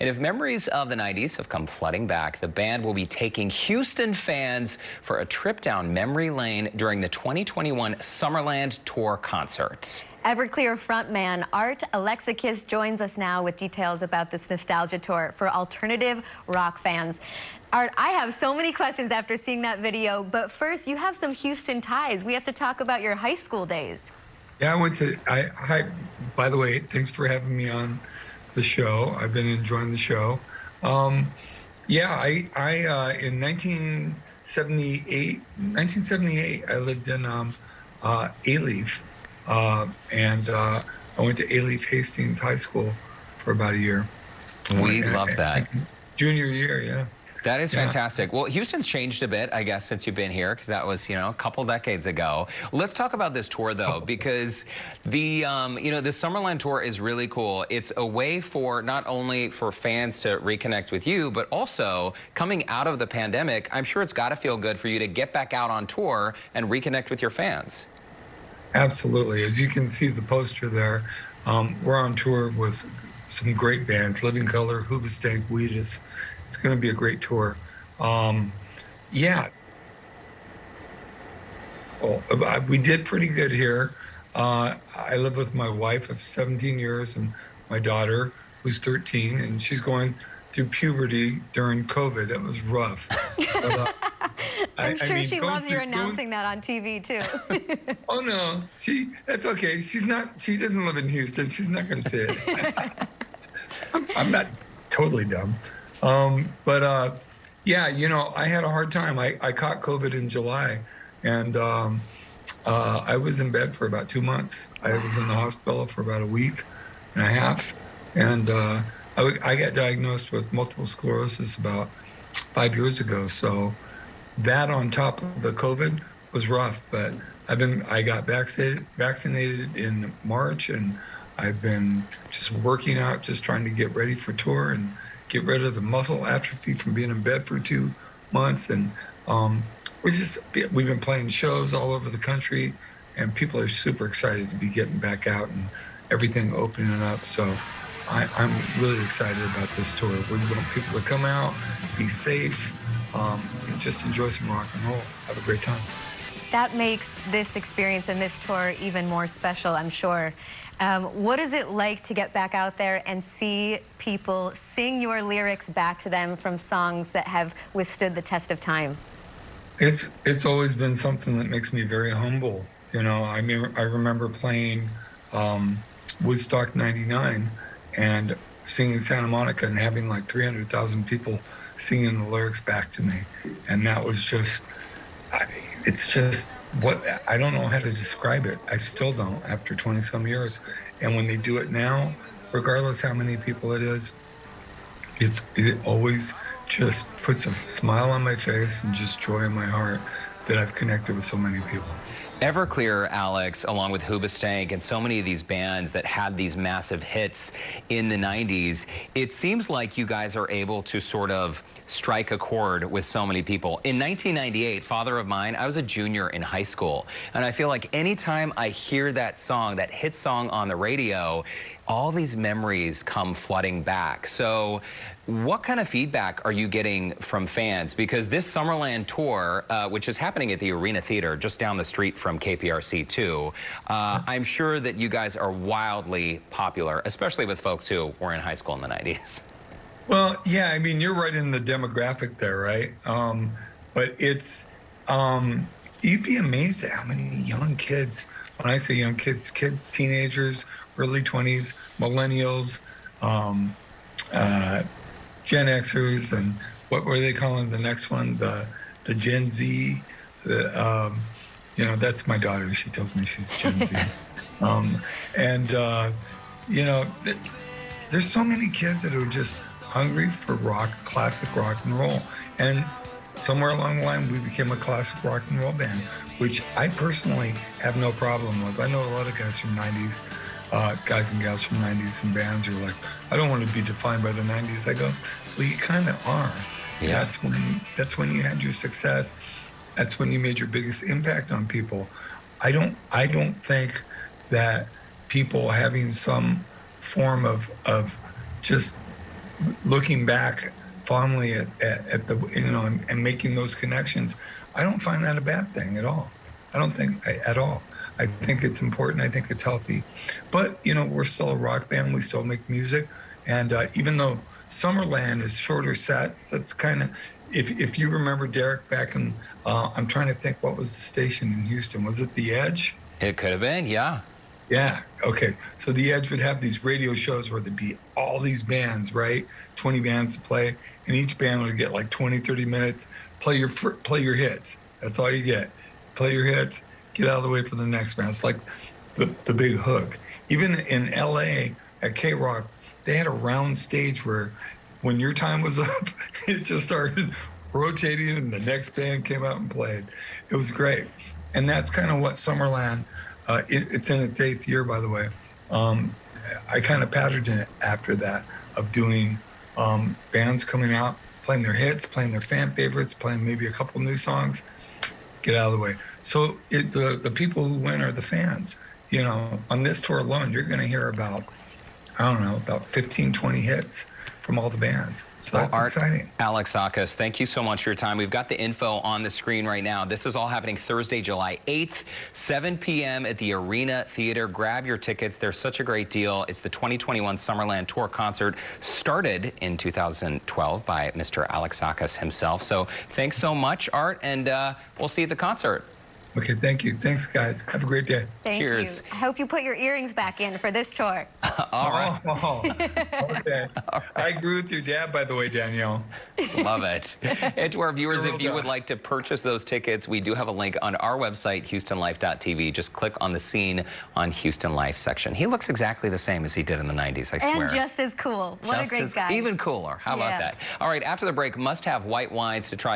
And if memories of the 90s have come flooding back, the band will be taking Houston fans for a trip down memory lane during the 2021 Summerland Tour concert. Everclear frontman Alexakis joins us now with details about this nostalgia tour for alternative rock fans. Art, I have so many questions after seeing that video, but first, you have some Houston ties. We have to talk about your high school days. Yeah, by the way, thanks for having me on the show. I've been enjoying the show. In 1978, I lived in Alief, and I went to Alief Hastings High School for about a year. We love that. Junior year, yeah. That is fantastic. Well, Houston's changed a bit, I guess, since you've been here, because that was, a couple decades ago. Let's talk about this tour, though, because the Summerland Tour is really cool. It's a way for not only for fans to reconnect with you, but also coming out of the pandemic, I'm sure it's got to feel good for you to get back out on tour and reconnect with your fans. Absolutely. As you can see the poster there, we're on tour with some great bands, Living Colour, Hoobastank, Weedus. It's going to be a great tour. We did pretty good here. I live with my wife of 17 years and my daughter, who's 13, and she's going through puberty during COVID. That was rough. But, I'm sure she loves you announcing that on TV too. Oh no, that's okay. She doesn't live in Houston. She's not going to say it. I'm not totally dumb. I had a hard time. I caught COVID in July, and I was in bed for about 2 months. I was in the hospital for about a week and a half, and I got diagnosed with multiple sclerosis about 5 years ago. So that on top of the COVID was rough, but I got vaccinated in March, and I've been just working out, just trying to get ready for tour and get rid of the muscle atrophy from being in bed for 2 months. And we've been playing shows all over the country, and people are super excited to be getting back out and everything opening up. So I'm really excited about this tour. We want people to come out, be safe, and just enjoy some rock and roll, have a great time. That makes this experience and this tour even more special, I'm sure. What is it like to get back out there and see people sing your lyrics back to them from songs that have withstood the test of time? It's always been something that makes me very humble. I remember playing Woodstock 99 and singing Santa Monica and having like 300,000 people singing the lyrics back to me. And that was just, I don't know how to describe it. I still don't after 20 some years. And when they do it now, regardless how many people it is, it always just puts a smile on my face and just joy in my heart that I've connected with so many people. Everclear, Alex, along with Hoobastank and so many of these bands that had these massive hits in the 90s, it seems like you guys are able to sort of strike a chord with so many people. In 1998, Father of Mine, I was a junior in high school, and I feel like anytime I hear that song, that hit song on the radio, all these memories come flooding back. So what kind of feedback are you getting from fans? Because this Summerland Tour, which is happening at the Arena Theater just down the street from KPRC too, I'm sure that you guys are wildly popular, especially with folks who were in high school in the 90s. Well, yeah, I mean, you're right in the demographic there, right? But it's, you'd be amazed at how many young kids, when I say young kids, teenagers, early 20s, millennials, Gen Xers, and what were they calling the next one? The Gen Z. That's my daughter. She tells me she's Gen Z. There's so many kids that are just hungry for rock, classic rock and roll. And somewhere along the line, we became a classic rock and roll band, which I personally have no problem with. I know a lot of guys from 90s, guys and gals from 90s and bands are like, I don't want to be defined by the 90s. I go, well, you kind of are. Yeah. That's when you had your success. That's when you made your biggest impact on people. I don't think that people having some form of just looking back fondly at the, you know, and making those connections, I don't find that a bad thing at all. I don't think at all. I think it's important. I think it's healthy. But, you know, we're still a rock band. We still make music. And even though Summerland is shorter sets, that's kind of, if you remember, Derek, back in, I'm trying to think, what was the station in Houston? Was it The Edge? It could have been, yeah. Yeah, okay. So The Edge would have these radio shows where there'd be all these bands, right? 20 bands to play, and each band would get like 20, 30 minutes, play your hits. That's all you get. Play your hits, get out of the way for the next band. It's like the big hook. Even in LA at K-Rock, they had a round stage where when your time was up, it just started rotating and the next band came out and played. It was great. And that's kind of what Summerland, it's in its 8th year, by the way. I kind of patterned it after that, of doing bands coming out, playing their hits, playing their fan favorites, playing maybe a couple new songs, get out of the way. So the people who win are the fans. You know, on this tour alone, you're going to hear about, I don't know, about 15, 20 hits from all the bands. So that's exciting. Alexakis, thank you so much for your time. We've got the info on the screen right now. This is all happening Thursday, July 8th, 7 p.m. at the Arena Theater. Grab your tickets. They're such a great deal. It's the 2021 Summerland Tour concert, started in 2012 by Mr. Alexakis himself. So thanks so much, Art, and we'll see you at the concert. Okay, thank you. Thanks, guys. Have a great day. Cheers. Thank you. I hope you put your earrings back in for this tour. All right. Oh, okay. All right. I agree with your dad, by the way, Danielle. Love it. And to our viewers, if you would like to purchase those tickets, we do have a link on our website, HoustonLife.tv. Just click on the Scene on Houston Life section. He looks exactly the same as he did in the 90s, I swear. And just as cool. What a great guy. Even cooler. How about that? All right, after the break, must have white wines to try.